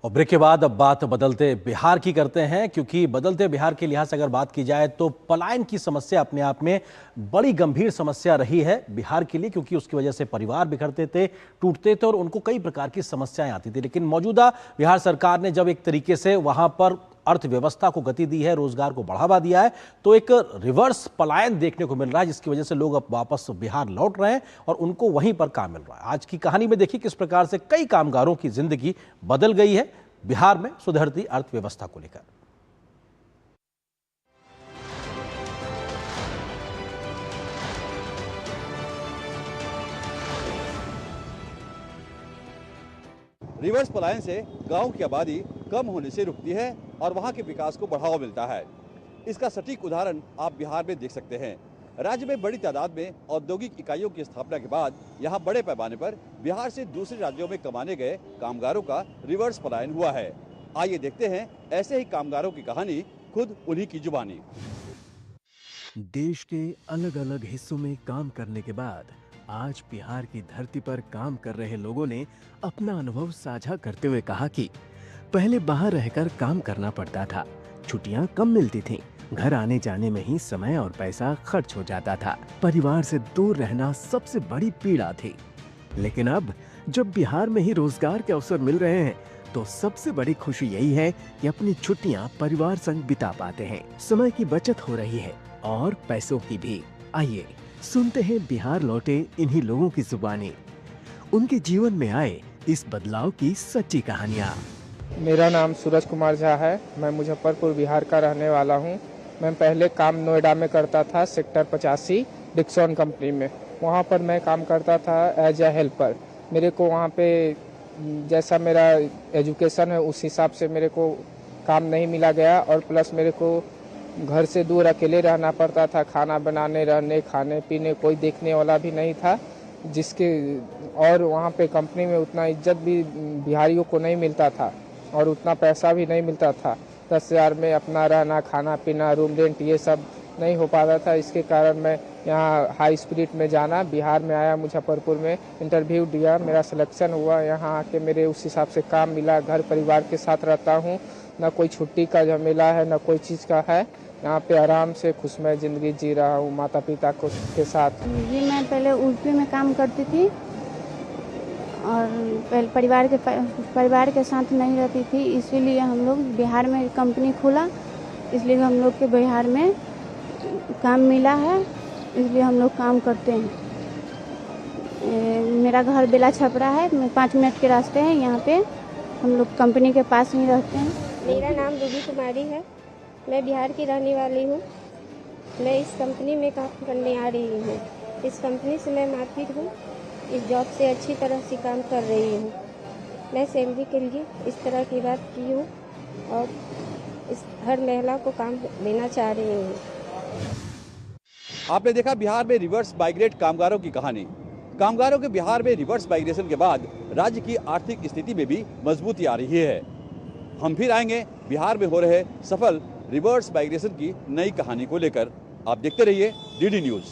और ब्रेक के बाद अब बात बदलते बिहार की करते हैं, क्योंकि बदलते बिहार के लिहाज से अगर बात की जाए तो पलायन की समस्या अपने आप में बड़ी गंभीर समस्या रही है बिहार के लिए, क्योंकि उसकी वजह से परिवार बिखरते थे, टूटते थे और उनको कई प्रकार की समस्याएं आती थी। लेकिन मौजूदा बिहार सरकार ने जब एक तरीके से वहां पर अर्थव्यवस्था को गति दी है, रोजगार को बढ़ावा दिया है, तो एक रिवर्स पलायन देखने को मिल रहा है, जिसकी वजह से लोग अब वापस बिहार लौट रहे हैं और उनको वहीं पर काम मिल रहा है। आज की कहानी में देखिए किस प्रकार से कई कामगारों की जिंदगी बदल गई है बिहार में सुधरती अर्थव्यवस्था को लेकर। रिवर्स पलायन से गांव की आबादी कम होने से रुकती है और वहां के विकास को बढ़ावा मिलता है। इसका सटीक उदाहरण आप बिहार में देख सकते हैं। राज्य में बड़ी तादाद में औद्योगिक इकाइयों की स्थापना के बाद यहां बड़े पैमाने पर बिहार से दूसरे राज्यों में कमाने गए कामगारों का रिवर्स पलायन हुआ है। आइए देखते हैं ऐसे ही कामगारों की कहानी खुद उन्हीं की जुबानी। देश के अलग अलग हिस्सों में काम करने के बाद आज बिहार की धरती पर काम कर रहे लोगों ने अपना अनुभव साझा करते हुए कहा कि पहले बाहर रहकर काम करना पड़ता था, छुट्टियां कम मिलती थीं, घर आने जाने में ही समय और पैसा खर्च हो जाता था, परिवार से दूर रहना सबसे बड़ी पीड़ा थी। लेकिन अब जब बिहार में ही रोजगार के अवसर मिल रहे हैं तो सबसे बड़ी खुशी यही है कि अपनी छुट्टियां परिवार संग बिता पाते हैं, समय की बचत हो रही है और पैसों की भी। आइए सुनते हैं बिहार लौटे इन्हीं लोगों की जुबानी, उनके जीवन में आए इस बदलाव की सच्ची कहानियां। मेरा नाम सूरज कुमार झा है। मैं मुजफ्फरपुर बिहार का रहने वाला हूं। मैं पहले काम नोएडा में करता था, सेक्टर 85 डिक्सन कंपनी में। वहां पर मैं काम करता था एज ए हेल्पर। मेरे को वहां पे जैसा मेरा एजुकेशन है उस हिसाब से मेरे को काम नहीं मिला गया और प्लस मेरे को घर से दूर अकेले रहना पड़ता था। खाना बनाने, रहने, खाने पीने कोई देखने वाला भी नहीं था, जिसके और वहाँ पे कंपनी में उतना इज्जत भी बिहारियों को नहीं मिलता था और उतना पैसा भी नहीं मिलता था। 10,000 में अपना रहना, खाना पीना, रूम रेंट ये सब नहीं हो पाता था। इसके कारण मैं यहाँ हाई स्पिरिट में जाना, बिहार में आया, मुजफ्फरपुर में इंटरव्यू दिया, मेरा सिलेक्शन हुआ। यहाँ आके मेरे उस हिसाब से काम मिला। घर परिवार के साथ रहता हूँ, न कोई छुट्टी का झमेला है, न कोई चीज़ का है। यहाँ पे आराम से खुशमय ज़िंदगी जी रहा हूँ माता पिता के साथ। जी मैं पहले यूपी में काम करती थी और पहले परिवार के साथ नहीं रहती थी, इसीलिए हम लोग बिहार में कंपनी खुला, इसलिए हम लोग के बिहार में काम मिला है, इसलिए हम लोग काम करते हैं। मेरा घर बेला छपरा है, 5 मिनट के रास्ते हैं। यहाँ पे हम लोग कंपनी के पास ही रहते हैं। मेरा नाम रूबी कुमारी है। मैं बिहार की रहने वाली हूँ। मैं इस कंपनी में काम करने आ रही हूँ। इस कंपनी से मैं मार्केट हूँ। इस जॉब से अच्छी तरह से काम कर रही हूँ। मैं सैलरी के लिए इस तरह की बात की हूँ और इस हर महिला को काम देना चाह रही हूँ। आपने देखा बिहार में रिवर्स माइग्रेट कामगारों की कहानी। कामगारों के बिहार में रिवर्स माइग्रेशन के बाद राज्य की आर्थिक स्थिति में भी मजबूती आ रही है। हम फिर आएंगे बिहार में हो रहे सफल रिवर्स माइग्रेशन की नई कहानी को लेकर। आप देखते रहिए डीडी न्यूज़।